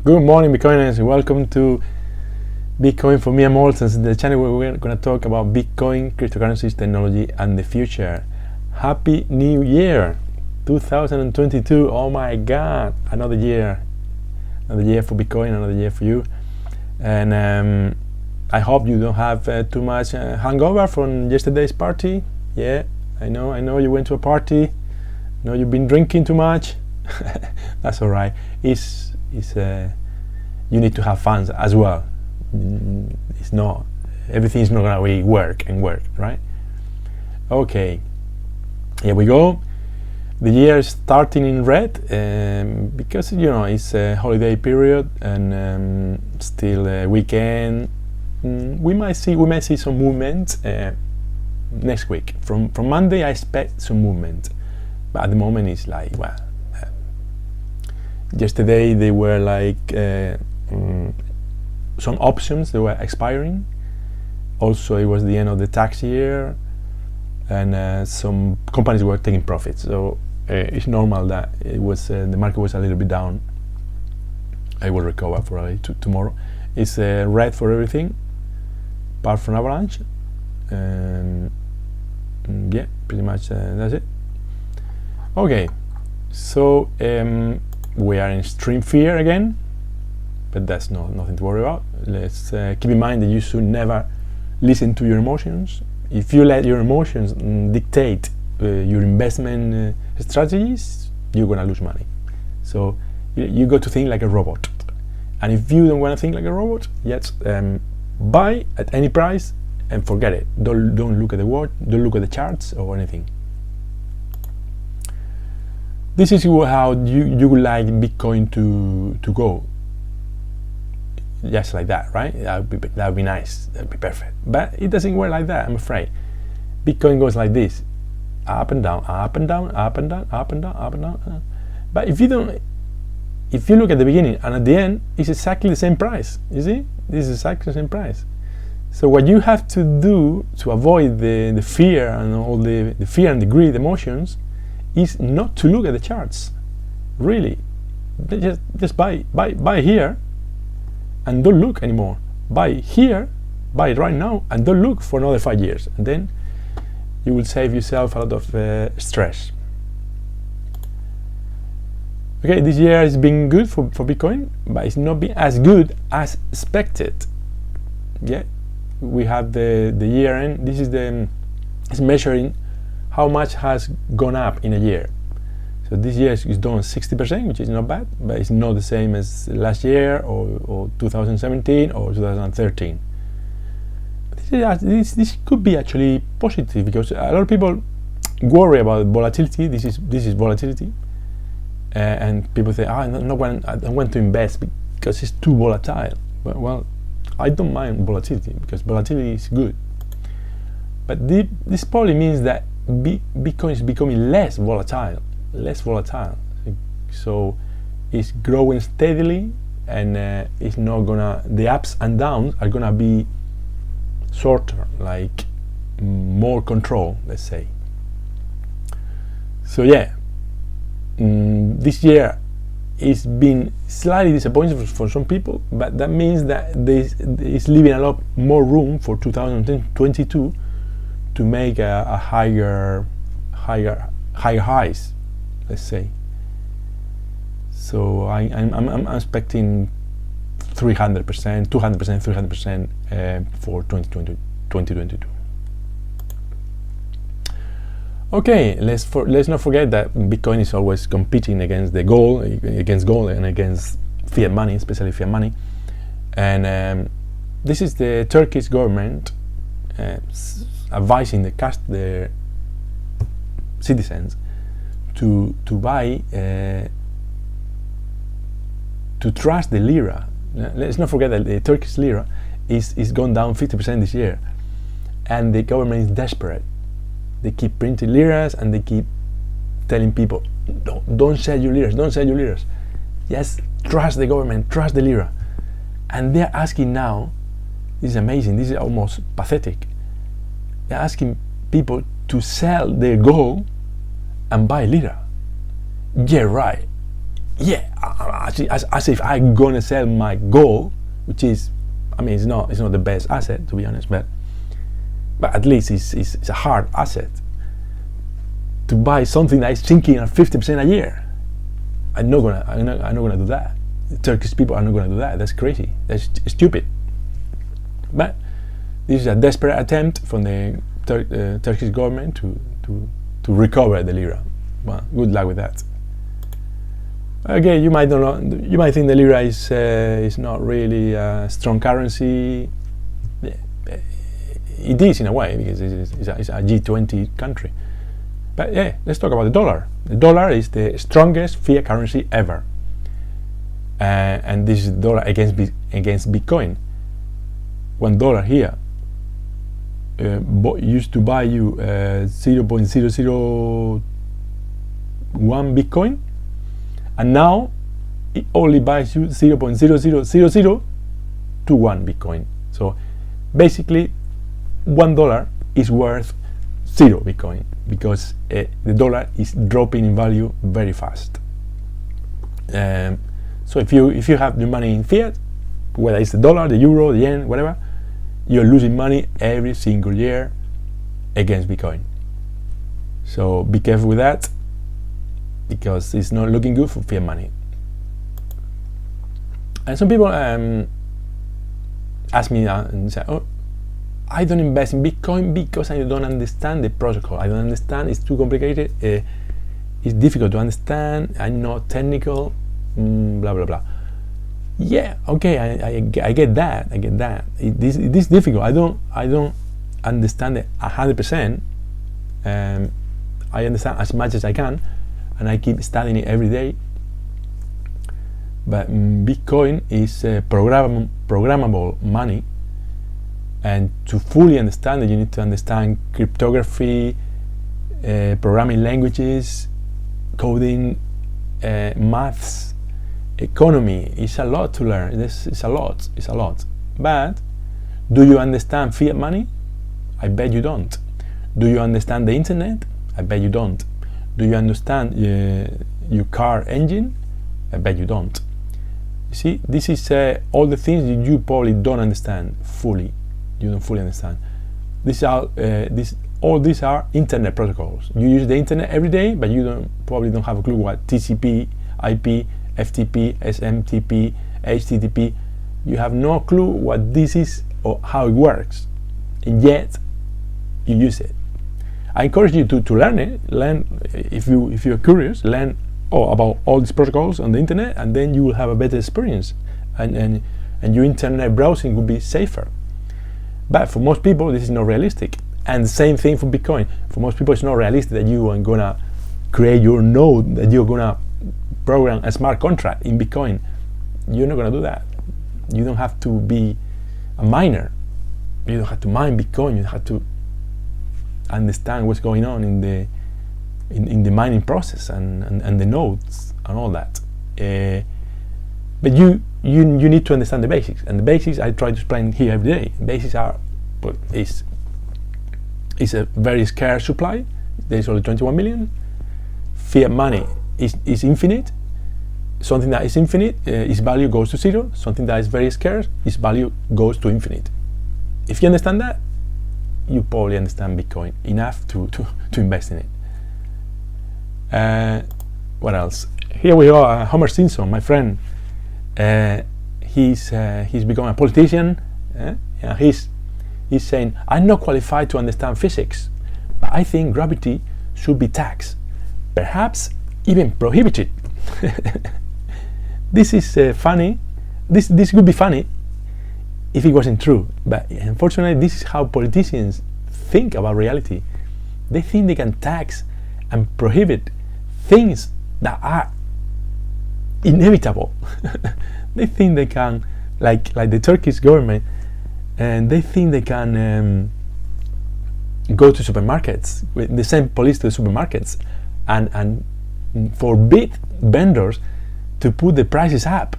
Good morning, Bitcoiners. Welcome to Bitcoin for me and Mortens, the channel where we're going to talk about Bitcoin, cryptocurrencies, technology, and the future. Happy New Year 2022. Oh my God, another year for Bitcoin, another year for you. And I hope you don't have too much hangover from yesterday's party. Yeah, I know you went to a party. I know you've been drinking too much. That's all right. You need to have fun as well. It's not, everything's not gonna be work, right? Okay, here we go. The year is starting in red because it's a holiday period and still a weekend. We might see some movement next week. From Monday, I expect some movement, but at the moment it's like, well, yesterday they were like some options that were expiring. Also, it was the end of the tax year, and some companies were taking profits. So it's normal that it was the market was a little bit down. I will recover probably tomorrow. It's red for everything, apart from Avalanche. Yeah, pretty much that's it. Okay, so we are in extreme fear again, but that's nothing to worry about. Let's keep in mind that you should never listen to your emotions. If you let your emotions dictate your investment strategies, you're gonna lose money. So you got to think like a robot. And if you don't want to think like a robot, yes, buy at any price and forget it. Don't look at the watch, don't look at the charts or anything. This is how you would like Bitcoin to go. Just like that, right? That would be nice. That would be perfect. But it doesn't work like that, I'm afraid. Bitcoin goes like this: up and down, up and down, up and down, up and down, up and down. But if you look at the beginning and at the end, it's exactly the same price. You see, this is exactly the same price. So what you have to do to avoid the fear and all the fear and the greed emotions is not to look at the charts. Really, just buy here and don't look anymore. Buy here, buy right now, and don't look for another 5 years, and then you will save yourself a lot of stress. Okay, this year has been good for Bitcoin, but it's not been as good as expected. Yeah, we have the year end. This is it's measuring how much has gone up in a year. So this year is down 60%, which is not bad, but it's not the same as last year or 2017 or 2013. This could be actually positive because a lot of people worry about volatility. This is volatility, and people say, I don't want to invest because it's too volatile. But well, I don't mind volatility because volatility is good. But this probably means that Bitcoin is becoming less volatile. So it's growing steadily, and it's not gonna, the ups and downs are gonna be shorter, like more control, let's say. So yeah, this year it's been slightly disappointing for some people, but that means that it's leaving a lot more room for 2022 to make a higher highs, let's say. So I'm expecting 300%, 200%, 300% for 2022. Okay, let's not forget that Bitcoin is always competing against gold and against fiat money, especially fiat money. And this is the Turkish government advising their citizens to buy, to trust the lira. Let's not forget that the Turkish lira is gone down 50% this year, and the government is desperate. They keep printing liras and they keep telling people, don't sell your liras, don't sell your liras. Yes, trust the government, trust the lira. And they're asking now, this is amazing, this is almost pathetic. They're asking people to sell their gold and buy lira. Yeah, right. Yeah, as if I'm gonna sell my gold, which is, I mean, it's not the best asset, to be honest, but at least it's a hard asset, to buy something that is sinking at 50% a year. I'm not gonna do that. The Turkish people are not gonna do that. That's crazy. That's stupid. But this is a desperate attempt from the Turkish government to recover the lira. Well, good luck with that. Okay, you might think the lira is not really a strong currency. It is in a way, because it's a G20 country. But yeah, let's talk about the dollar. The dollar is the strongest fiat currency ever, and this is the dollar against Bitcoin. $1 here used to buy you 0.001 Bitcoin, and now it only buys you 0.000021 Bitcoin. So basically, $1 is worth 0 Bitcoin, because the dollar is dropping in value very fast. So if you have your money in fiat, whether it's the dollar, the euro, the yen, whatever, you're losing money every single year against Bitcoin. So be careful with that, because it's not looking good for fiat money. And some people ask me and say, "Oh, I don't invest in Bitcoin because I don't understand the protocol. I don't understand. It's too complicated. It's difficult to understand. I'm not technical. Blah blah blah." Yeah, okay, I get that. I get that. It is difficult. I don't understand it 100%. I understand as much as I can, and I keep studying it every day. But Bitcoin is programmable money, and to fully understand it, you need to understand cryptography, programming languages, coding, maths, economy. It's a lot to learn. It's a lot. But do you understand fiat money? I bet you don't. Do you understand the internet? I bet you don't. Do you understand your car engine? I bet you don't. You see, this is all the things that you probably don't understand fully. You don't fully understand. All these are internet protocols. You use the internet every day, but you probably don't have a clue what TCP, IP, FTP, SMTP, HTTP. You have no clue what this is or how it works, and yet you use it. I encourage you to learn it. Learn, if you're curious, learn about all these protocols on the internet, and then you will have a better experience, and your internet browsing will be safer. But for most people, this is not realistic. And the same thing for Bitcoin. For most people, it's not realistic that you are gonna create your node, that you're gonna program a smart contract in Bitcoin. You're not gonna do that. You don't have to be a miner. You don't have to mine Bitcoin. You have to understand what's going on in the mining process and the nodes and all that. But you need to understand the basics, and the basics I try to explain here every day. The basics are, it's a very scarce supply. There's only 21 million. Fiat money is infinite. Something that is infinite, its value goes to zero. Something that is very scarce, its value goes to infinite. If you understand that, you probably understand Bitcoin enough to invest in it. What else? Here we are, Homer Simpson, my friend. He's become a politician. He's saying, "I'm not qualified to understand physics, but I think gravity should be taxed, perhaps even prohibited." This is funny. This could be funny if it wasn't true, but unfortunately, this is how politicians think about reality. They think they can tax and prohibit things that are inevitable. They think they can, like the Turkish government, and they think they can go to supermarkets with the same police to the supermarkets and forbid vendors to put the prices up.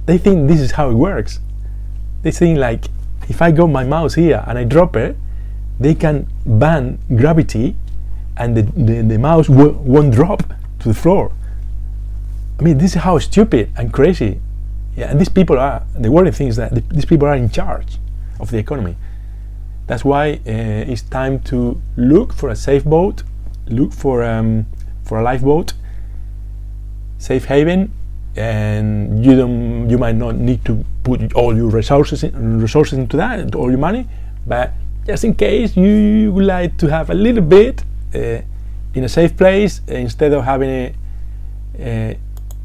They think this is how it works. They think, like, if I got my mouse here and I drop it, they can ban gravity and the mouse won't drop to the floor. I mean, this is how stupid and crazy. Yeah, and these people are, the worrying thing is that these people are in charge of the economy. That's why it's time to look for a safe boat, look for a lifeboat, safe haven, and you might not need to put all your resources into that, all your money, but just in case you would like to have a little bit in a safe place instead of having it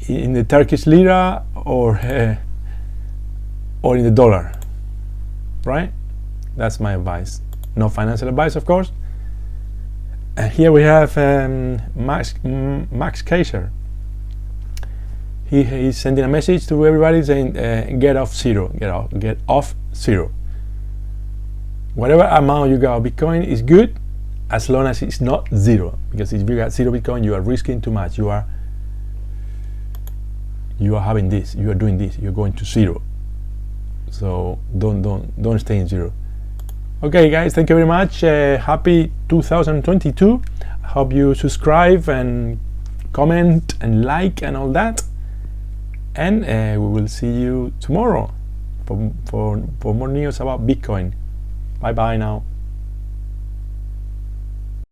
in the Turkish lira or in the dollar, right? That's my advice. No financial advice, of course. And here we have Max Kaiser. He's sending a message to everybody saying, get off zero. Get off zero. Whatever amount you got of Bitcoin is good, as long as it's not zero. Because if you got zero Bitcoin, you are risking too much. You are having this. You are doing this. You're going to zero. So don't stay in zero. Okay, guys. Thank you very much. Happy 2022. I hope you subscribe and comment and like and all that. And we will see you tomorrow for more news about Bitcoin. Bye bye now.